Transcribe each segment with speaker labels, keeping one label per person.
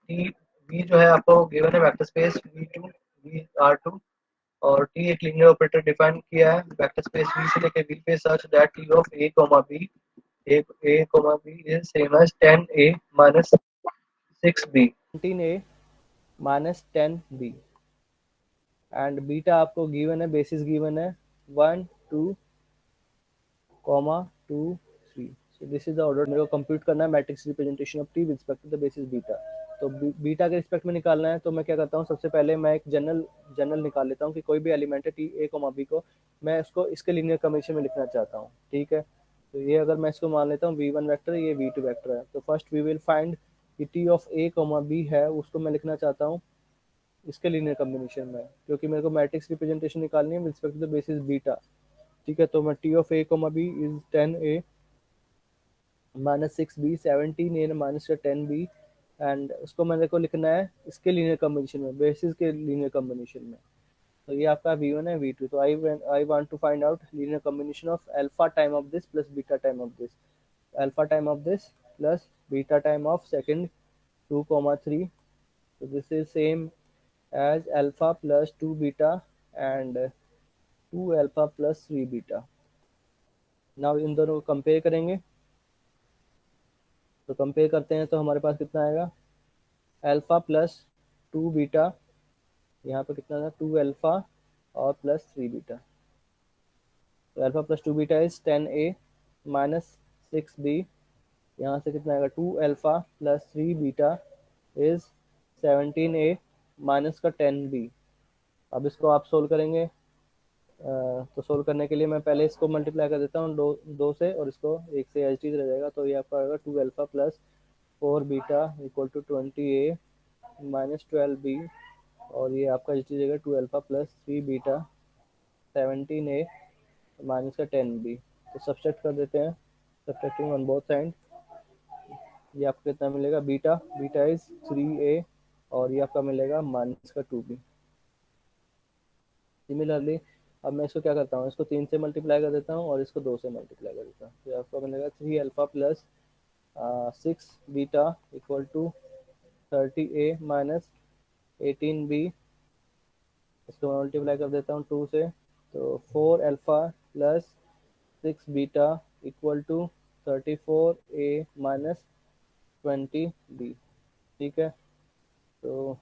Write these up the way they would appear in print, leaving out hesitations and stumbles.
Speaker 1: T V जो है आपको गिवन है वेक्टर स्पेस V2 VR2, और टी एक लीनियर ऑपरेटर डिफाइन किया है वेक्टर स्पेस V से लेके V पे such that T of A, B is same as 10A minus 6B।
Speaker 2: 17A minus 10B and beta आपको गिवन है, बेसिस गिवन है 1 2 2 3। So this is the order. मेरे को कंप्यूट करना है matrix representation of T with respect to the basis beta. तो beta के respect में निकालना है, तो मैं क्या करता हूँ, सबसे पहले मैं एक जनरल निकाल लेता हूँ कि कोई भी एलिमेंट है टी ए बी को, मैं इसको इसके लीनियर कॉम्बिनेशन में लिखना चाहता हूँ। ठीक है, तो ये अगर मैं इसको मान लेता हूँ v1 वेक्टर, ये v2 वेक्टर है, तो फर्स्ट वी विल फाइंड कि टी ऑफ ए बी है, उसको मैं लिखना चाहता हूँ इसके लीनियर कॉम्बिनेशन में, क्योंकि मेरे को मैट्रिक्स रिप्रेजेंटेशन निकालनी है with respect to the basis beta. ठीक है, तो मैं T of A B is 10A minus 6B, 17A minus 10B, and उसको मेरे को लिखना है इसके लीनियर कॉम्बिनेशन में, बेसिस के लीनियर कॉम्बिनेशन में। तो ये आपका v1 है, v2, तो I want to find out linear combination of alpha time of this plus beta time of this, alpha time of this plus beta time of second 2, 3। so this is same as alpha plus 2 beta and 2 alpha plus 3 beta। now इन दोनों को compare करेंगे, तो compare करते हैं तो हमारे पास कितना आएगा, अल्फा प्लस 2 बीटा, यहाँ पे कितना था 2 अल्फा और प्लस 3 बीटा। तो alpha plus 2 beta is 10A minus 6B, यहाँ से कितना आएगा 2 alpha plus 3 beta is 17A minus का 10B। अब इसको आप सोल्व करेंगे, तो सोल्व करने के लिए मैं पहले इसको मल्टीप्लाई कर देता हूँ दो से, और इसको एक से एच डी रह जाएगा, तो ये आपका आएगा 2 alpha plus 4 beta equal to 20A minus 12B, और ये आपका एच डी रहेगा 2 alpha plus 3 beta 17A minus का 10B। तो सब्सट्रैक्ट कर देते हैं, सब्सट्रैक्टिंग ऑन बोथ साइड, ये आपको कितना मिलेगा, बीटा बीटा इज 3A, और ये आपका मिलेगा माइनस का 2B। सिमिलरली अब मैं इसको क्या करता हूँ, इसको 3 से मल्टीप्लाई कर देता हूँ और इसको 2 से मल्टीप्लाई कर देता हूँ, तो आपको मिलेगा 3 alpha plus 6 beta equal to 30A minus 18B। इसको मल्टीप्लाई कर देता हूँ 2 से, तो 4 alpha plus 6 beta equal to 34A minus 20B। ठीक है, तो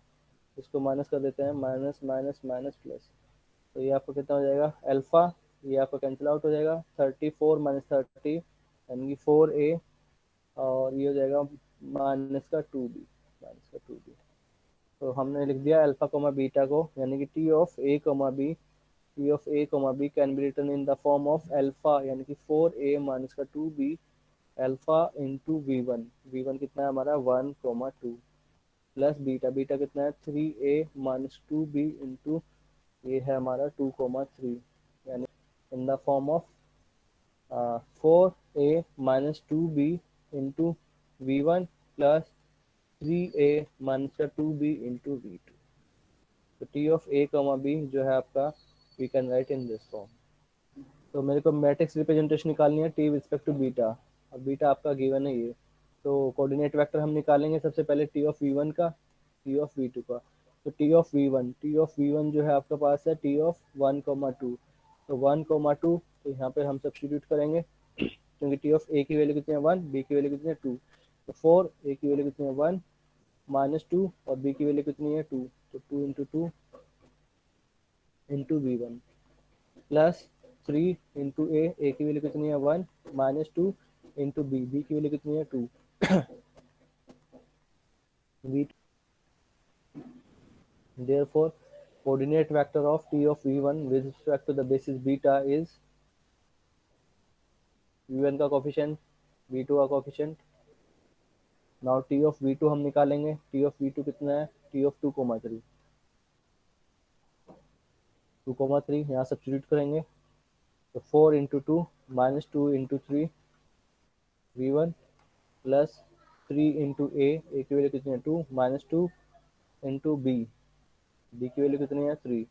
Speaker 2: इसको माइनस कर देते हैं, माइनस माइनस माइनस प्लस, तो ये आपको कितना हो जाएगा, अल्फा ये आपका कैंसिल आउट हो जाएगा, 34 माइनस 30 यानी कि 4A, और ये हो जाएगा माइनस का 2B, माइनस का 2B। तो हमने लिख दिया अल्फा कोमा बीटा को, यानी कि T of A comma B can be written in the form of alpha, यानी कि 4A माइनस का 2B alpha into we one कितना है हमारा 1, 2 प्लस बीटा बीटा कितना है 3A माइनस 2B इंटू ये है हमारा 2, 3, यानी इन the form of 4A minus 2B into V1 plus 3A minus का 2B इंटू V2। तो टी ऑफ ए बी जो है आपका we can write in this form. तो मेरे को मैट्रिक्स रिप्रेजेंटेशन निकालनी है टी रिस्पेक्ट टू बीटा, अब बीटा आपका गिवन है ये, तो कोऑर्डिनेट वेक्टर हम निकालेंगे सबसे पहले टी ऑफ V1 का, टी ऑफ V2 का। तो टी ऑफ V1 जो है आपके पास है टी ऑफ 1, 2, तो 1, 2, तो यहाँ पे हम सब्सटीट्यूट करेंगे क्योंकि टी ऑफ ए की वैल्यू कितनी है 1, बी की वैल्यू कितनी है 2, तो 4 ए की वैल्यू कितनी है 1 माइनस 2, और बी की वैल्यू कितनी है 2, तो 2 into V1 plus 3 into A की वैल्यू कितनी है 1 माइनस 2 इंटू बी की वैल्यू कितनी है 2 V2। Therefore, coordinate vector of t of V1 with respect to the basis beta is V1 का कोफिशिएंट, V2 का coefficient. Now t of V2 हम निकालेंगे, t of V2 कितना है, t of 2, 3 यहाँ सब्सटीट्यूट करेंगे, तो 4 into 2 minus 2 into 3 V1 plus 3 into A की वैल्यू कितनी है 2 माइनस 2 इंटू बी की वैल्यू कितनी है 3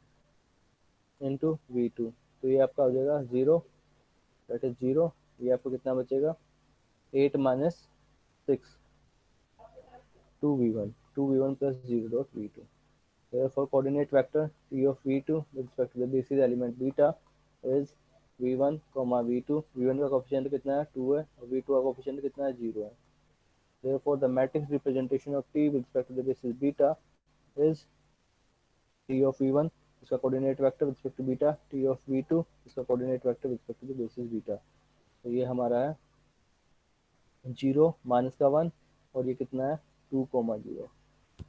Speaker 2: इंटू V2, तो ये आपका हो जाएगा 0, दैट इज 0। ये आपको कितना बचेगा 8 minus 6 2V1 v1 plus 0 dot v2. Therefore, coordinate vector t of v2 with respect to the basis element beta is v1, v2. v1 का कोफिशिएंट कितना है 2 है और v2 का कोफिशिएंट कितना है 0 है. Therefore, the matrix representation of t with respect to the basis beta is t of v1 इसका coordinate vector with respect to beta, t of v2 इसका coordinate vector with respect to the basis beta. तो ये हमारा है 0 minus का 1 और ये कितना है 2,0.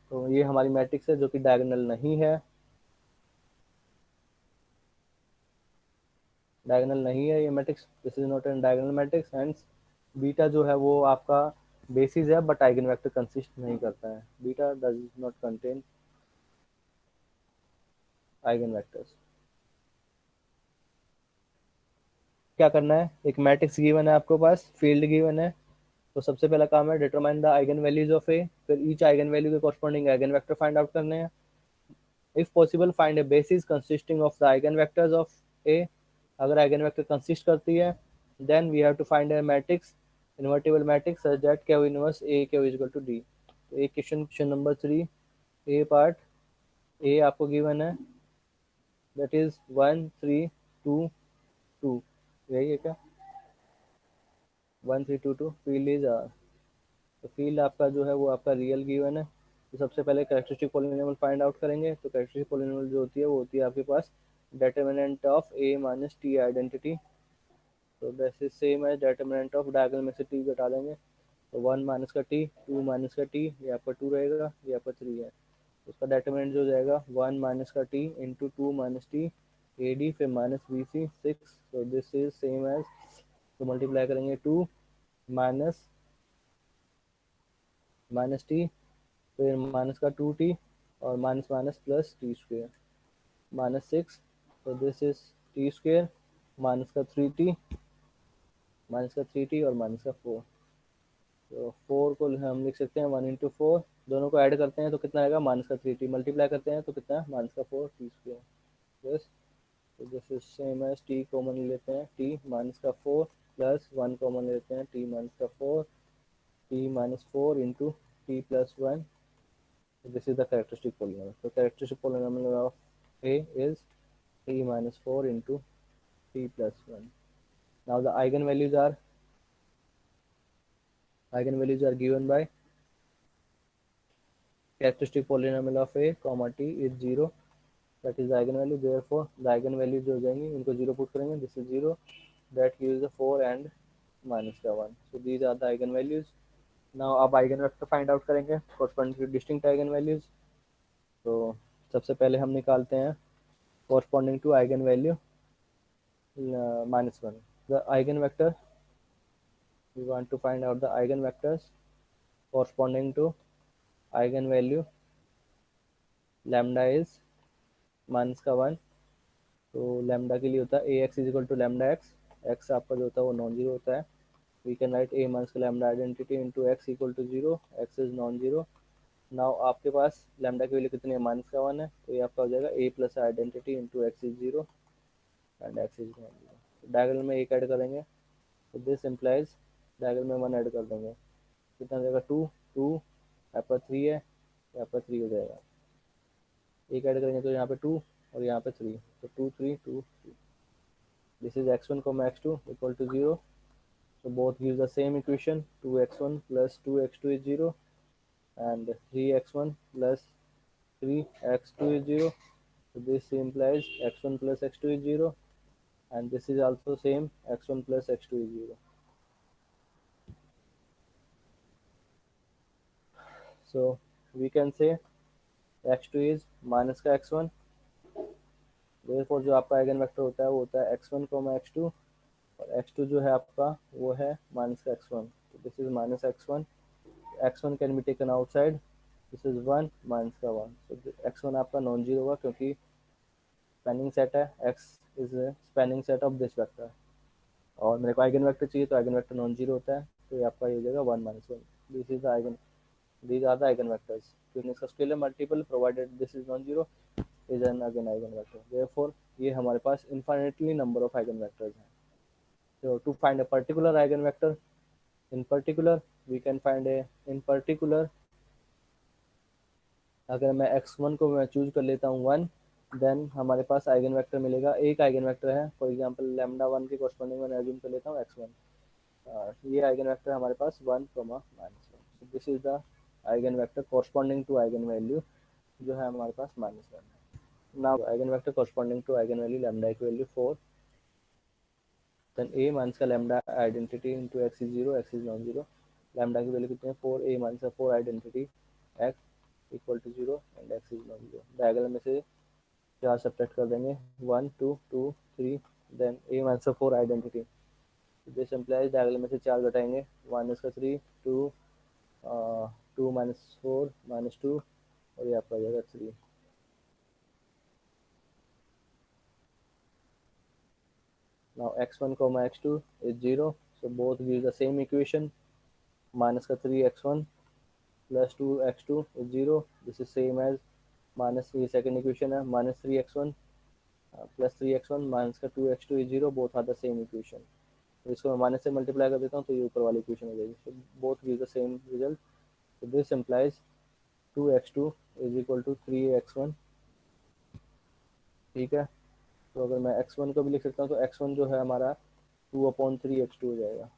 Speaker 2: तो ये हमारी मैट्रिक्स है जो कि डायगोनल नहीं है, डायगोनल नहीं है ये matrix. This is not an diagonal matrix. Hence beta जो है वो आपका बेसिस है बट आइगन वेक्टर कंसिस्ट नहीं करता है. Beta does not contain eigen vectors. क्या करना है, एक मैट्रिक्स गिवन है आपके पास, फील्ड गिवन है, तो सबसे पहला काम है determine the eigenvalues of A. फिर ईच आइगन वैल्यू के corresponding eigenvector find out करने हैं. If possible find a basis consisting of the eigenvectors of A. अगर आइगन वेक्टर कंसिस्ट करती है then we have to find a matrix, invertible matrix such that Q inverse A Q is equal to D. तो एक question number 3 A part. A आपको given है that is 1 3 2 2. यही है क्या 1 3 2 2. Field is R. तो फील्ड आपका जो है वो आपका रियल गिवन है. तो सबसे पहले कैरेक्टरिस्टिक पॉलिनोमियल फाइंड आउट करेंगे. तो कैरेक्टरिस्टिक पॉलिनोमियल जो होती है वो होती है आपके पास determinant of a minus T identity. तो this is same as determinant of diagonal में से t घटा देंगे. तो 1 माइनस का t, 2 माइनस का t, ये आपका 2 रहेगा, ये आपका 3 है. उसका डिटर्मिनेंट जो जाएगा 1 माइनस का t into 2 minus T A D फिर माइनस बी सी 6. तो दिस इज सेम एज, तो मल्टीप्लाई करेंगे 2 माइनस माइनस टी फिर माइनस का 2t और minus minus plus T square minus 6. तो this is T square minus का 3t माइनस का 3t और माइनस का 4. तो 4 को हम लिख सकते हैं 1 इंटू 4. दोनों को ऐड करते हैं तो कितना आएगा माइनस का 3t. मल्टीप्लाई करते हैं तो कितना है माइनस का 4t स्क्वेयर. यस. तो this is same as t common लेते हैं t माइनस का 4 प्लस 1 कॉमन लेते हैं t माइनस का 4 t minus 4 into t plus 1. This is the characteristic polynomial. So characteristic polynomial of A is t minus 4 into t plus 1. Now the eigenvalues are given by characteristic polynomial of A comma t is 0. That is the eigenvalue. Therefore the eigenvalues जो हो जाएंगी उनको 0 put करेंगे. This is 0. That gives the 4 and minus का 1. So these are the eigenvalues. Now अब eigenvector find out करेंगे corresponding to distinct eigenvalues. तो सबसे पहले हम निकालते हैं corresponding to eigenvalue -1. The eigenvector, we want to find out the eigenvectors corresponding to eigenvalue lambda is -1. तो lambda के लिए होता है ax is equal to lambda x. X आपका जो होता है वो नॉन जीरो होता है. We can write a minus का lambda identity into x equal to 0. X is non zero. Now आपके पास लैम्डा की वैल्यू कितनी है माइनस का 1 है. तो ये आपका हो जाएगा a plus identity into x is 0 and X is non zero. Diagonal में एक ऐड करेंगे तो दिस इम्प्लाइज डायगोनल में 1 ऐड कर देंगे. कितना जाएगा 2 2 यहाँ पर 3 है, यहाँ पर 3 हो जाएगा. एक ऐड करेंगे तो यहाँ पे 2 और यहाँ पे 3. तो 2 3 2 3. This is x1 x2 equal to 0. So both gives the same equation. 2x1 plus 2x2 is 0 and 3x1 plus 3x2 is 0. So this implies x1 plus x2 is 0 and this is also same, x1 plus x2 is 0. So we can say x2 is minus का x1. therefore जो आपका eigen vector होता है वो होता है x1 x2 और x2 जो है आपका वो है माइनस का x1. तो this is minus x1. x1 can be taken outside. This is 1 minus का 1. तो x1 आपका नॉन जीरो होगा क्योंकि स्पैनिंग सेट है. x is spanning set of this vector और मेरे को आइगन वेक्टर चाहिए तो आइगन वेक्टर नॉन जीरो होता है. तो ये आपका ये हो जाएगा 1 minus 1. This is the eigen, these are the eigenvectors. क्योंकि इसका scalar multiple provided this is non zero is an again eigenvector. Therefore ये हमारे पास infinitely number of eigenvectors हैं. So to find a particular eigenvector, in particular we can find a in particular अगर मैं x1 को मैं choose कर लेता हूँ 1, देन हमारे पास आइगन वेक्टर मिलेगा, एक आइगन वेक्टर है, फॉर एग्जांपल लैम्डा 1 के कॉरस्पॉन्डिंग मैं एज्यूम कर लेता हूँ x1। ये आइगन वेक्टर हमारे पास 1, -1। So this is the eigenvector corresponding to eigenvalue जो है हमारे पास -1। Now eigenvector corresponding to eigenvalue lambda की वैल्यू 4, देन a माइनस का lambda identity into x is 0, x is non zero. Lambda की value कितनी है 4, a minus का 4 identity x equal to 0 and x is non zero. Diagonal में से 4 subtract कर देंगे, 1 2 2 3, देन a माइनस का 4 आइडेंटिटी, दिस इम्प्लाइज डायगोनल में से 4 घटाएंगे, 1 इसका 3 2 2 माइनस 4 -2 और ये आपका आ जाएगा 3। now x1 comma x2 is 0, so both give the same equation, minus का 3x1 plus 2x2 is 0, this is same as minus, ये second equation है, minus 3x1 plus 3x1 minus का 2x2 is 0, both are the same equation। तो इसको मैं minus से multiply कर देता हूँ तो ये ऊपर वाली इक्वेशन हो जाएगी, so both give the same result, so this implies 2x2 is equal to 3x1। ठीक है, तो अगर मैं x1 को भी लिख सकता हूँ तो x1 जो है हमारा 2/3x2 हो जाएगा।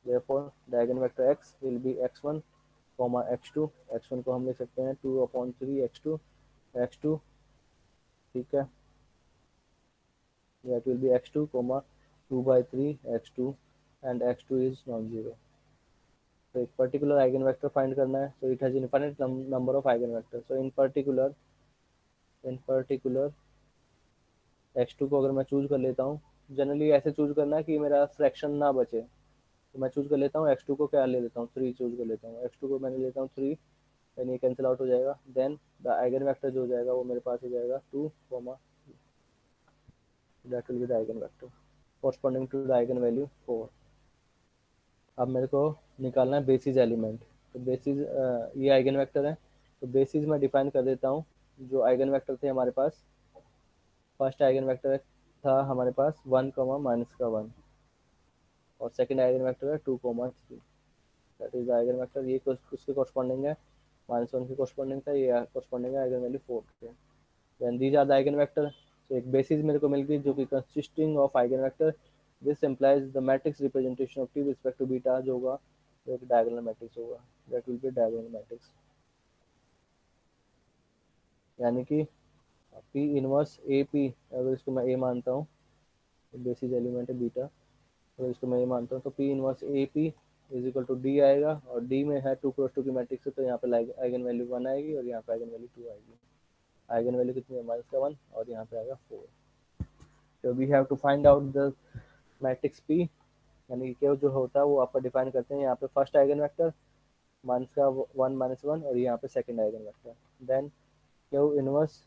Speaker 2: therefore the eigenvector x will be x1 x2, x1 को हम लिख सकते हैं 2/3x2 x2। ठीक है, that will be x2 2/3 x2 and x2 is non-zero। तो एक पर्टिकुलर आइगन वेक्टर फाइंड करना है, so it has infinite number of eigenvectors, so in particular x2 को अगर मैं चूज कर लेता हूँ, जनरली ऐसे चूज करना है कि मेरा फ्रैक्शन ना बचे, तो मैं चूज कर लेता हूँ x2 को क्या ले लेता हूँ 3 चूज कर लेता हूँ, x2 को मैंने लेता हूँ 3, देन ये कैंसिल आउट हो जाएगा, देन द आइगन वेक्टर जो हो जाएगा वो मेरे पास हो जाएगा 2, that will be the eigenvector corresponding to the eigenvalue 4। अब मेरे को निकालना है बेसिस एलिमेंट, तो बेसिस ये आइगन वेक्टर है, तो बेसिस मैं डिफाइन कर देता हूँ। जो आइगन वेक्टर थे हमारे पास, फर्स्ट आइगन वेक्टर था हमारे पास 1, -1 और सेकंड आइगन वेक्टर है 2, 3, दैट इज आइगन वेक्टर, ये उसके कॉरस्पॉन्डिंग है, -1 के कॉरस्पॉन्डिंग था, ये कॉरस्पॉन्डिंग है आइगन वैल्यू 4 के। Then these are the eigenvector, तो एक बेसिस मेरे को मिल गई जो कि consisting of eigenvector, this implies the matrix representation of T with respect to beta जो होगा वो एक डायगोनल मैट्रिक्स होगा, that will be diagonal matrix, यानी कि पी इनवर्स ए पी, अगर इसको मैं ए मानता हूँ, तो बेसिस एलिमेंट है बीटा, अगर इसको मैं ए मानता हूँ तो P inverse A P is equal to D आएगा, और डी में है 2 × 2 की मैट्रिक्स है, तो यहाँ पे आइगन वैल्यू 1 आएगी और यहाँ पे आइगन वैल्यू 2 आएगी, आइगन वैल्यू कितनी है -1 और यहाँ पे आएगा 4। तो we have to find out the matrix P, यानी कि जो होता है वो आपका डिफाइन करते हैं, यहाँ पे फर्स्ट आइगन वेक्टर -1 -1 और यहाँ पे second eigenvector, then Q inverse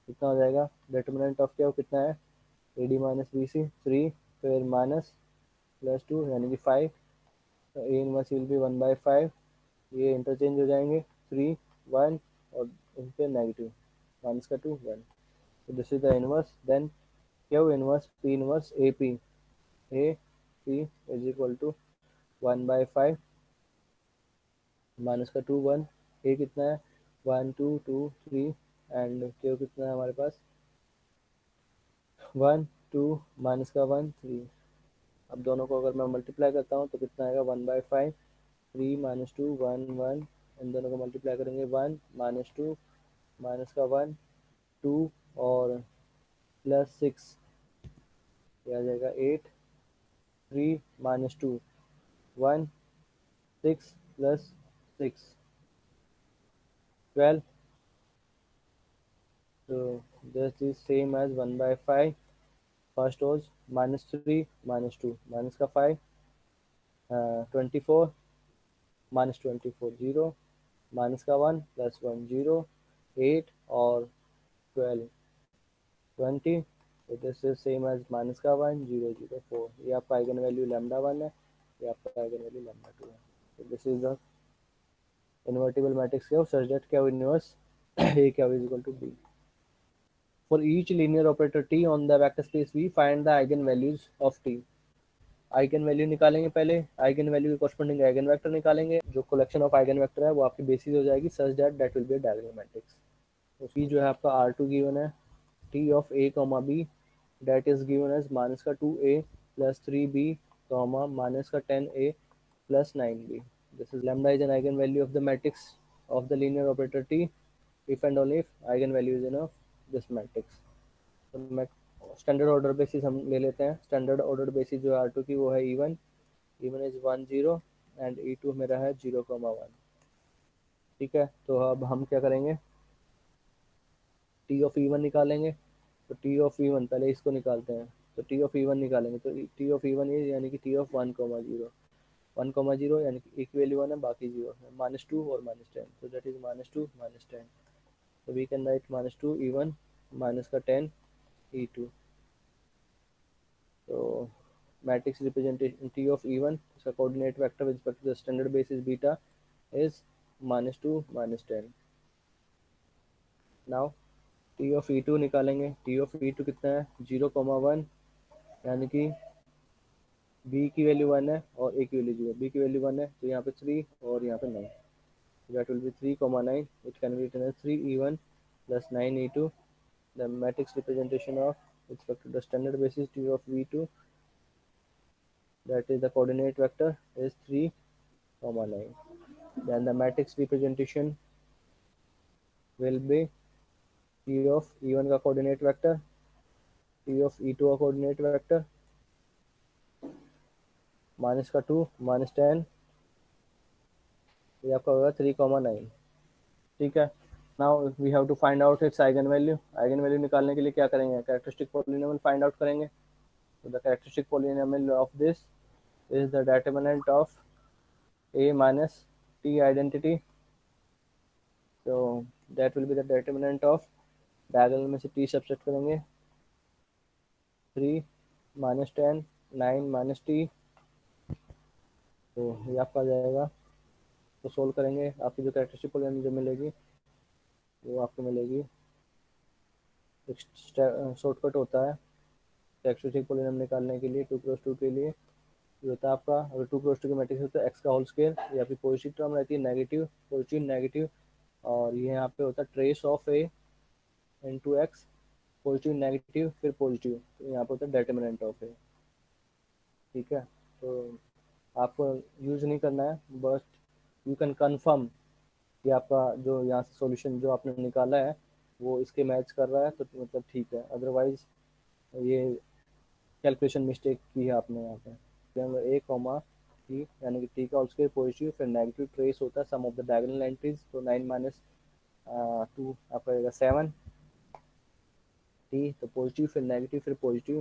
Speaker 2: कितना हो जाएगा, डिटर्मिनेंट ऑफ क्यू कितना है A D minus B C 3, फिर माइनस +2 यानी कि 5, तो ए इनवर्स विल बी 1/5, ये इंटरचेंज हो जाएंगे 3 1 और इन पे negative -2 1, so this is the inverse, then Q inverse P inverse AP, AP is equal to 1/5 -2 1, A कितना है 1 2 2 3 एंड Q कितना है हमारे पास 1 2 -1 3। अब दोनों को अगर मैं मल्टीप्लाई करता हूँ तो कितना आएगा 1/5 3 -2 1 1, इन दोनों को मल्टीप्लाई करेंगे 1 -2 -1 2 और +6, ये आ जाएगा 8 3 -2 1 6 +6 12, so this is same as 1/5, first was -3 -2 minus का 5 24 -24 0 minus का 1 +1 0 8 और 12 20, so this is same as minus का 1 0 0 4, ये आपका आइगन वैल्यू λ1 है, ये आपका आइगन वैल्यू λ2 है, so this is the invertible matrix Q such that Q inverse A Q is equal to B। For each linear operator T on the vector space V, find the eigenvalues of T। Eigen value निकालेंगे, पहले eigen value के corresponding eigen vector निकालेंगे, जो collection of eigenvector है वो आपकी basis हो जाएगी such that that will be diagonal matrix. तो P जो है आपका R2 गिवन है, T of A comma B that is given as minus का 2A plus 3B comma minus का 10A plus 9B. This is lambda is an eigenvalue of the matrix of the linear operator T if and only if eigenvalue is in of this matrix. तो मैं standard order basis हम ले लेते हैं। Standard order basis जो R2 की वो है E1, E1 is 1 0 and E2 मेरा है 0,1। ठीक है, तो अब हम क्या करेंगे, T ऑफ E1 निकालेंगे। तो T ऑफ E1 पहले इसको निकालते हैं, तो T ऑफ E1 निकालेंगे, तो T ऑफ E1 ये यानी कि T ऑफ 1,0, 1,0 यानी कि एक वैल्यू 1 है बाकी 0 है, -2 और -10, तो दैट इज -2 -10। तो we can right -2 E1 minus का 10 E2। तो matrix representation T of E1 इसका coordinate vector with respect to the standard basis beta is -2 -10। Now T of E2 निकालेंगे। T ऑफ E2 कितना है, 0,1 यानी कि B की वैल्यू 1 है और A की वैल्यू 0, B की वैल्यू 1 है तो यहाँ पे 3 और यहाँ पे 9, that will be 3,9 which can be written as 3E1 plus 9E2। The matrix representation of with respect to the standard basis T of V2, that is the coordinate vector, is 3,9। Then the matrix representation will be T of E1 का coordinate vector, T of E2 का coordinate vector, minus का 2 -10, ये आपका होगा 3,9। ठीक है, now we have to find out its eigenvalue. Eigenvalue निकालने के लिए क्या करेंगे, कैरेक्टरिस्टिक पॉलिनोमियल फाइंड आउट करेंगे। तो the characteristic polynomial of this is the determinant of A minus T identity, so that will be the determinant of, diagonal में से T subtract करेंगे, 3 -10 9 माइनस T, तो ये आपका आ जाएगा। तो सोल्व करेंगे, आपकी जो कैरेक्टरिस्टिक पॉलिनोमियल जो मिलेगी वो आपको मिलेगी, एक शॉर्टकट होता है कैरेक्टरिस्टिक पॉलिनोमियल निकालने के लिए 2 क्रॉस 2 के लिए, ये होता है आपका, अगर 2 क्रॉस 2 के मैट्रिक्स होता है एक्स का होल स्क्वायर, ये आपकी पॉजिटिव टर्म रहती है, नेगेटिव पॉजिटिव नेगेटिव, और ये यहाँ पे होता है trace of A into x, positive negative फिर पॉजिटिव, तो यहाँ पे होता है डेटर्मिनेंट ऑफ ए। ठीक है, तो आपको यूज नहीं करना है, बस यू कैन कन्फर्म कि आपका जो यहाँ से सॉल्यूशन जो आपने निकाला है वो इसके मैच कर रहा है, तो मतलब ठीक है, अदरवाइज ये कैलकुलेशन मिस्टेक की है आपने यहाँ पे। ए कॉमा टी यानी कि टी का होल स्क्वायर पॉजिटिव फिर नेगेटिव ट्रेस होता है सम ऑफ द डायगोनल एंट्रीज, तो 9 माइनस 2 आपका रहेगा 7 टी, तो पॉजिटिव फिर नेगेटिव फिर पॉजिटिव,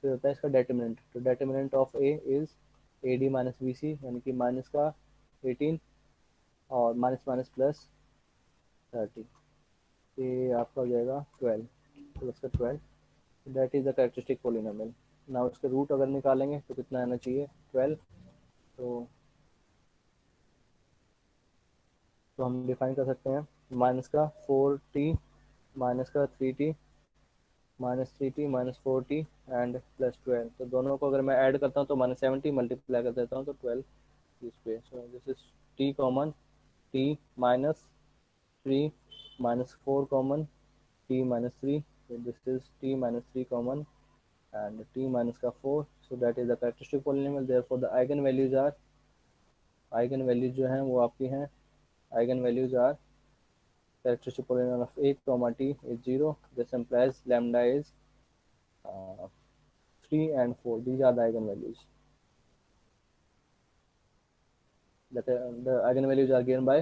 Speaker 2: फिर होता है इसका डेटर्मिनेंट, तो determinant of A is A D minus B C यानी कि माइनस का 18 और माइनस माइनस प्लस 30, ये आपका हो जाएगा 12 प्लस का 12, that is the characteristic polynomial. Now इसका रूट अगर निकालेंगे तो कितना आना चाहिए 12, तो हम डिफाइन कर सकते हैं माइनस का 4t माइनस का 3t minus 3t minus 4t and plus 12, तो दोनों को अगर मैं ऐड करता हूँ तो -70 मल्टीप्लाई कर देता हूँ तो 12 इस पे, सो this is t common t minus 3 minus 4 common t minus 3, so this is t minus 3 common and t minus का 4, so that is the characteristic polynomial, therefore the eigen values are, eigen values जो हैं वो आपकी हैं, eigen values are characteristic polynomial of a comma t is 0, this implies lambda is 3 and 4, these are the eigen values, the eigen values are given by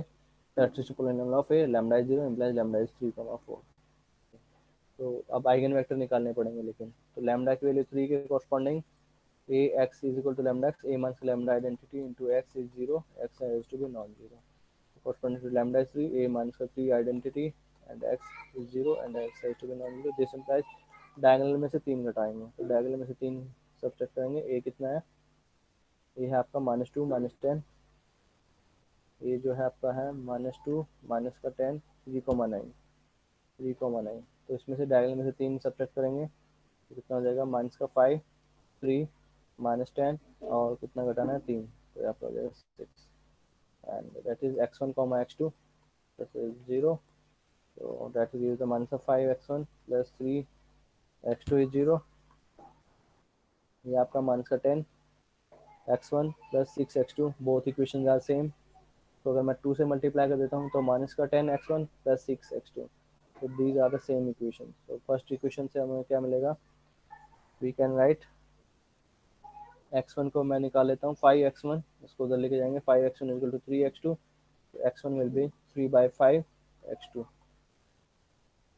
Speaker 2: characteristic polynomial of a, lambda is 0 implies lambda is 3 comma 4। तो अब eigen vector निकालने पड़ेंगे, लेकिन तो lambda की value 3 के corresponding A X is equal to lambda X, A minus lambda identity into X is 0, X has to be non zero, corresponding to lambda is 3, A minus का 3 identity and X is 0 and X has to be non zero, this implies diagonal में से 3 घटाएंगे, तो diagonal में से 3 subtract करेंगे, ए कितना है, ये है आपका -2 -10, ये जो है आपका है -2 माइनस का 10 3,9, 3,9, तो इसमें से डायगोनल में से 3 सब्ट्रैक्ट करेंगे तो कितना हो जाएगा, माइनस का 5 3 -10 और कितना घटाना है 3, तो यहाँ पर हो जाएगा 6 and that is x1 comma x2 this is 0, so that will give the answer 5x1 plus 3x2 is 0, ये आपका माइनस का 10 x1 plus 6x2 both equations are same, तो अगर मैं 2 से मल्टीप्लाई कर देता हूँ तो माइनस का 10 x1 plus 6 x2, तो these are the same equation. तो फर्स्ट इक्वेशन से हमें क्या मिलेगा, वी कैन राइट x1 को मैं निकाल लेता हूँ 5x1, इसको उधर लेके जाएंगे 5x1 इक्वल टू 3x2, तो x1 will be 3/5 x2,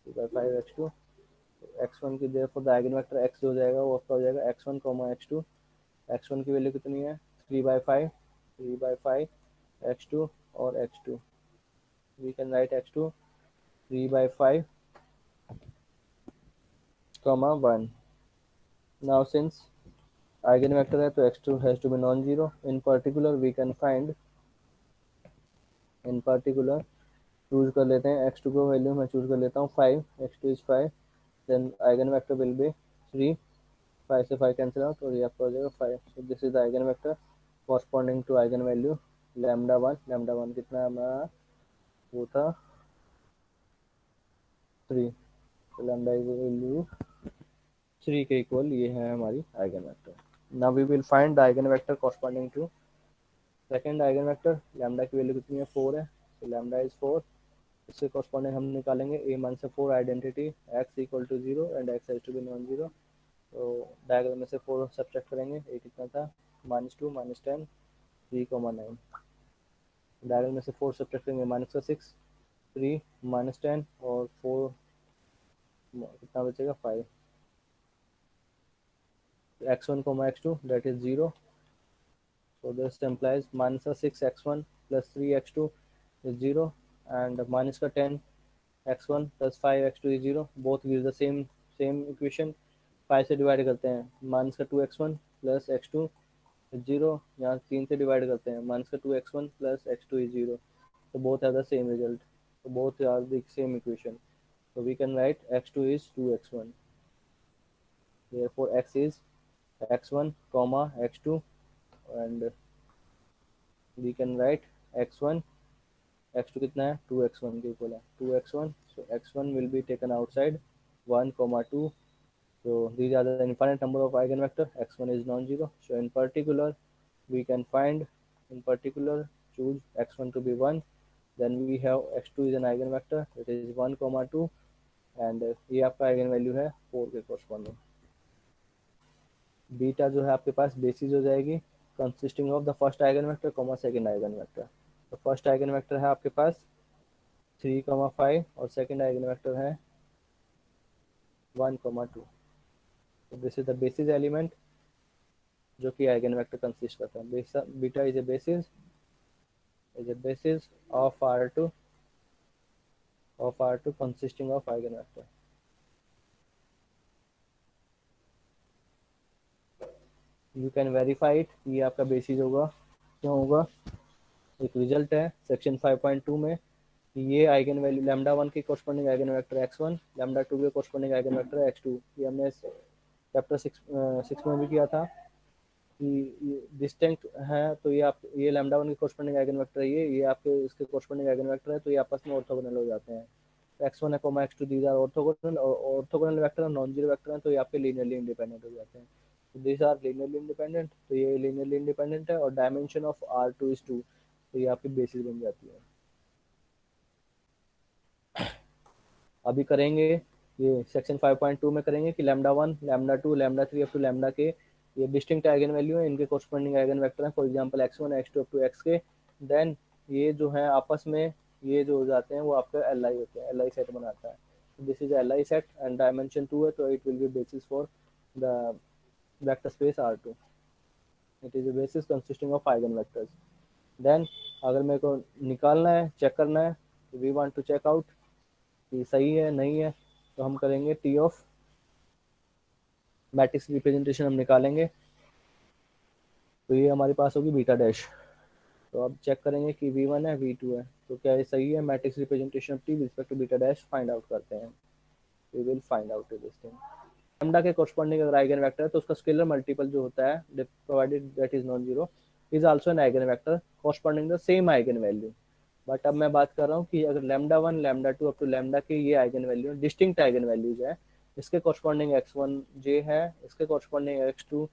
Speaker 2: 3/5 x2, x1 की therefore the eigenvector x हो जाएगा, वो आपका हो जाएगा x1 कॉमा x2, x1 की वैल्यू कितनी है 3/5, 3/5 x2 और x2, we can write x2 3/5 comma 1. Now since eigenvector है तो x2 has to be non-zero. In particular we can find, in particular choose कर लेते हैं x2 को वैल्यू मैं चूज कर लेता हूँ 5, x2 is 5, then eigenvector will be 3, 5 से 5 कैंसिल आउट और ये आपका हो जाएगा 5, so this is the eigenvector corresponding to eigenvalue lambda 1, lambda 1 कितना है हमारा, वो था 3, तो lambda वैल्यू 3 के इक्वल ये है हमारी eigenvector. Now we will find the eigenvector corresponding to second eigenvector, lambda की वैल्यू कितनी है 4 है, तो लैम्डा इज 4, इससे कॉरस्पॉन्डिंग हम निकालेंगे a मान से 4 identity x equal to 0 and x has to be non zero, तो डायग्राम में से 4 सब्ट्रैक्ट करेंगे, a कितना था -2 -10 3,9, डायग्राम में से 4 सब्ट्रैक्ट करेंगे -6 3 -10 और 4 कितना बचेगा 5, x1 x2 that is 0, so this implies minus का 6x1 plus 3x2 is 0 and minus का 10x1 plus 5x2 is 0, both gives the same equation, 5 से डिवाइड करते हैं माइनस का 2x1 plus x2 is 0, यहाँ 3 से डिवाइड करते हैं माइनस का 2x1 plus x2 is 0, so both have the same result, so both are the same equation, so we can write x2 is 2x1, therefore x is x1 comma x2 and we can write x1, x2 कितना है 2x1 के equal है 2x1, so x1 will be taken outside 1 comma 2, so these are the infinite number of eigenvector, x1 is non-zero, so in particular we can find, in particular choose x1 to be 1, then we have x2 is an eigenvector, it is 1 comma 2 and ये आपका eigen value है 4 के corresponding. Beta जो है आपके पास basis हो जाएगी consisting of the first eigen vector comma second eigenvector, तो फर्स्ट आइगन वेक्टर है आपके पास 3,5 और सेकंड आइगन वेक्टर है 1,2, तो this is the basis element जो कि आइगन वेक्टर कंसिस्ट करता है, beta is a basis of R2 consisting of eigen vector. You can verify it, ये आपका बेसिस होगा, क्यों होगा, एक रिजल्ट है सेक्शन 5.2 में, ये आइगन वैल्यू लैम्डा 1 के corresponding eigen vector x1, lambda 2 के कोरस्पॉन्डिंग आइगन वेक्टर x2, ये हमने चैप्टर 6 में भी किया था कि डिस्टिंक्ट है, तो ये लैम्डा 1 के कोरस्पॉन्डिंग आइगन वेक्टर है, ये आपके इसके कोरस्पॉन्डिंग आइगन वेक्टर है, तो ये आपस में ऑर्थोगोनल हो जाते हैं, x1 है x2 दीज आर ऑर्थोगोनल, और ऑर्थोगोनल वेक्टर और नॉन जीरो वेक्टर हैं तो ये आपके लीनियरली इंडिपेंडेंट हो जाते हैं, तो दीज आर लीनियरली इंडिपेंडेंट, तो ये लीनियरली इंडिपेंडेंट है और डायमेंशन ऑफ R2 is 2, तो ये आपकी बेसिस बन जाती है। अभी करेंगे ये सेक्शन 5.2 में करेंगे कि lambda 1 lambda 2 lambda 3 up to lambda के ये डिस्टिंक्ट आइगन वैल्यू है, इनके कोरस्पॉन्डिंग आइगन वेक्टर हैं, for example x1 x2 up to x के, देन ये जो है आपस में ये जो हो जाते हैं वो आपका Li होते हैं, Li सेट बनाता है, this is Li set and dimension 2 है, तो it will be basis for the vector space R2, it is a basis consisting of eigenvectors. Then अगर मेरे को निकालना है, चेक करना है, we want to check out कि सही है नहीं है, तो हम करेंगे टी ऑफ मैट्रिक्स रिप्रेजेंटेशन हम निकालेंगे, तो ये हमारे पास होगी बीटा डैश, तो अब चेक करेंगे कि v1 है v2 है, तो क्या ये सही है, matrix representation of T with respect to beta dash find out करते हैं, we will find out this thing. Lambda के कॉरस्पॉन्डिंग अगर आइगन वेक्टर है तो उसका स्केलर मल्टीपल जो होता है provided that is non zero is also an eigenvector corresponding the same eigenvalue. But अब मैं बात कर रहा हूँ कि अगर lambda one lambda two up to lambda के ये eigen value distinct eigenvalues है, इसके कॉरस्पॉन्डिंग एक्स वन जे है, इसके corresponding X two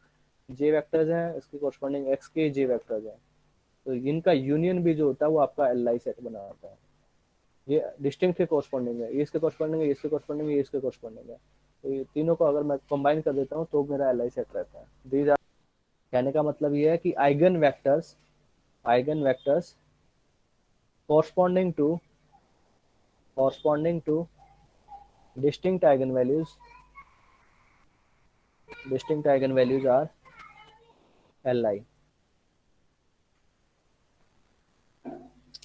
Speaker 2: J vectors हैं, इसके कॉरस्पॉन्डिंग एक्स के जे वैक्टर्स हैं, तो इनका यूनियन भी जो होता है वो आपका एल आई सेट बनाता है। ये डिस्टिंक्ट के कॉरस्पॉन्डिंग है, ये इसके कॉरस्पॉन्डिंग है, ये इसके कॉरस्पॉन्डिंग है, ये इसके कॉरस्पॉन्डिंग है, तो ये तीनों को अगर मैं कंबाइन कर देता हूँ तो मेरा एल आई सेट रहता है। दीज आर, कहने का मतलब ये है कि eigen vectors corresponding to distinct eigenvalues are Li.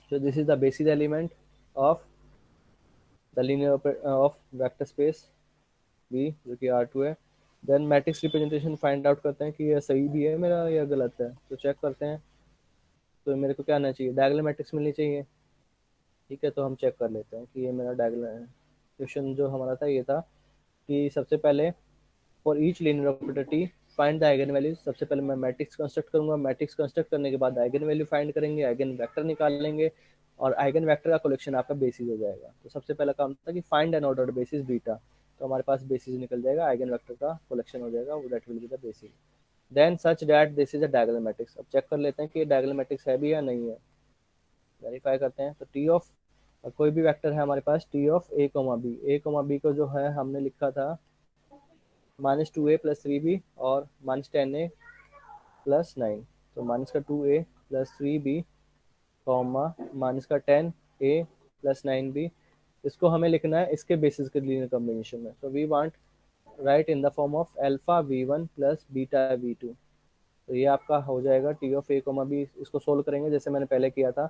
Speaker 2: So this is the basis element of the linear of vector space V जो कि R2 है। Then matrix representation find out करते हैं कि ये सही भी है मेरा या गलत है, तो चेक करते हैं। तो मेरे को क्या आना चाहिए, डायगोनल मैट्रिक्स मिलनी चाहिए। ठीक है, तो हम चेक कर लेते हैं कि ये मेरा डायगोनल क्वेश्चन जो हमारा था ये था कि सबसे पहले for each linear operator T find the eigen values. सबसे पहले मैं मैट्रिक्स कंस्ट्रक्ट करूंगा, मैट्रिक्स कंस्ट्रक्ट करने के बाद आइगन वैल्यू फाइंड करेंगे, आइगन वेक्टर निकाल लेंगे और आइगन वेक्टर का कलेक्शन आपका बेसिस हो जाएगा। तो सबसे पहला काम था कि find N ordered basis beta, तो हमारे पास बेसिस निकल जाएगा, आइगन वेक्टर का कलेक्शन हो जाएगा, वो that will be the basis. Then such that this is a diagonal matrix. अब चेक कर लेते हैं कि ये डायगोनल मैट्रिक्स है भी या नहीं है, वेरीफाई करते हैं। तो टी ऑफ कोई भी वेक्टर है हमारे पास, T of A comma B, A comma B को जो है हमने लिखा था -2a + 3b और -10a + 9, तो माइनस का 2a + 3b कॉमा माइनस का 10a + 9b, इसको हमें लिखना है इसके बेसिस के लीनियर कॉम्बिनेशन में। तो we want write in the form of alpha v1 + beta v2। तो ये आपका हो जाएगा T of A comma B, इसको सोल्व करेंगे जैसे मैंने पहले किया था,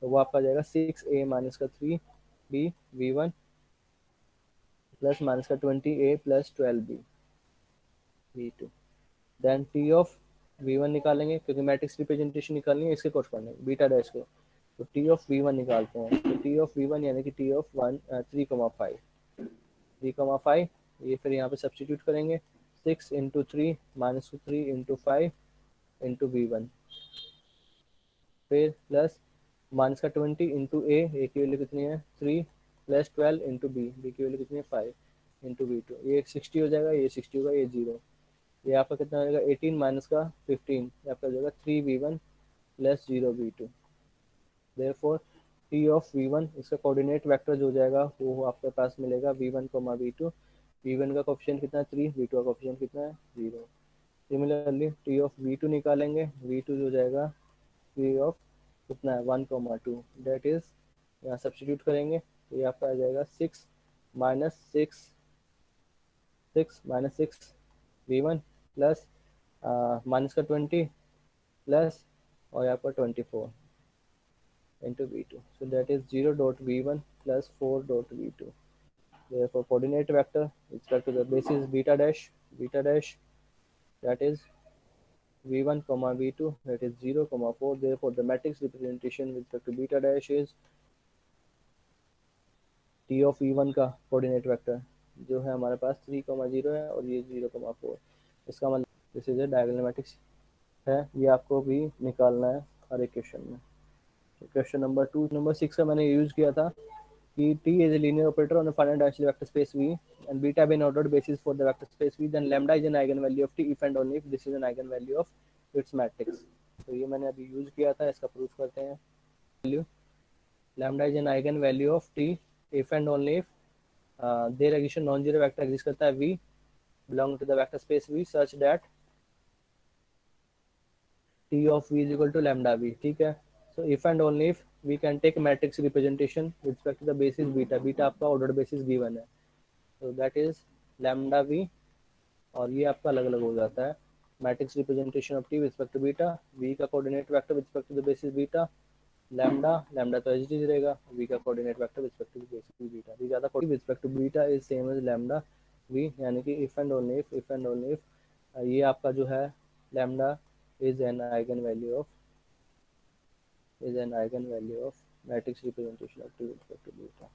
Speaker 2: तो वो आपका जाएगा 6a - का 3b v1 + माइनस का 20a + 12b v2। Then T of v1 निकालेंगे क्योंकि मैट्रिक्स रिप्रेजेंटेशन निकालनी है इसके कॉरस्पॉन्डिंग बीटा डैश को, तो टी ऑफ v1 निकालते हैं। तो टी ऑफ v1 यानी कि टी ऑफ 3,5 3,5, ये फिर यहाँ पे सब्सटीट्यूट करेंगे 6 × 3 -3 × 5 × v1, फिर प्लस माइनस का 20 × a की वैल्यू कितनी है 3 + 12 × b की वैल्यू कितनी है 5 × v2, ये 60 हो जाएगा, ये 60 होगा, ये 0, ये आपका कितना हो जाएगा 18 माइनस का 15, ये आपका हो जाएगा 3v1 + 0v2। Therefore T of v1 इसका कोऑर्डिनेट वेक्टर जो हो जाएगा वो आपके पास मिलेगा v1, v2। v1 का कोएफिशिएंट कितना है 3, v2 का कोएफिशिएंट कितना है 0। सिमिलरली टी ऑफ v2 निकालेंगे, v2 जो हो जाएगा टी ऑफ कितना है 1, 2, दैट इज यहाँ सब्सटीट्यूट करेंगे तो ये आपका आ जाएगा 6 -6 v1 प्लस माइनस का 20 प्लस और यहाँ पर 24 into v2, so that is 0.v1 + 4.v2। Therefore coordinate vector with respect to the basis beta dash that is v1, v2, that is 0, 4। Therefore the matrix representation with respect to beta dash is t of v1 का coordinate vector जो है हमारे पास 3, 0 है और ये 0, 4। इसका मतलब this is a diagonal matrix है, ये आपको भी निकालना है हर एक क्वेश्चन में। क्वेश्चन नंबर 2, नंबर 6 का मैंने यूज किया था कि T is a linear operator on a finite dimensional vector space V and beta be an ordered basis for the vector space V, then lambda is an eigenvalue of T if and only if this is an eigenvalue of its matrix। तो ये मैंने अभी use किया था, इसका proof करते हैं। Value lambda is an eigenvalue of T if and only if there exists non-zero vector exist करता है V belong to the vector space V such that T of V is equal to lambda V। ठीक है, so if and only if we can take matrix representation with respect to the basis beta, beta आपका ordered basis given है, so that is lambda V और ये आपका अलग अलग हो जाता है matrix representation of T with respect to beta, V का coordinate vector with respect to the basis beta, lambda तो एज इट इज रहेगा, वी का coordinate vector with respect to the basis beta, V ज्यादा with respect to beta is same as lambda V, यानी कि if and only if ये आपका जो है lambda is an eigenvalue of matrix representation of T with respect to beta।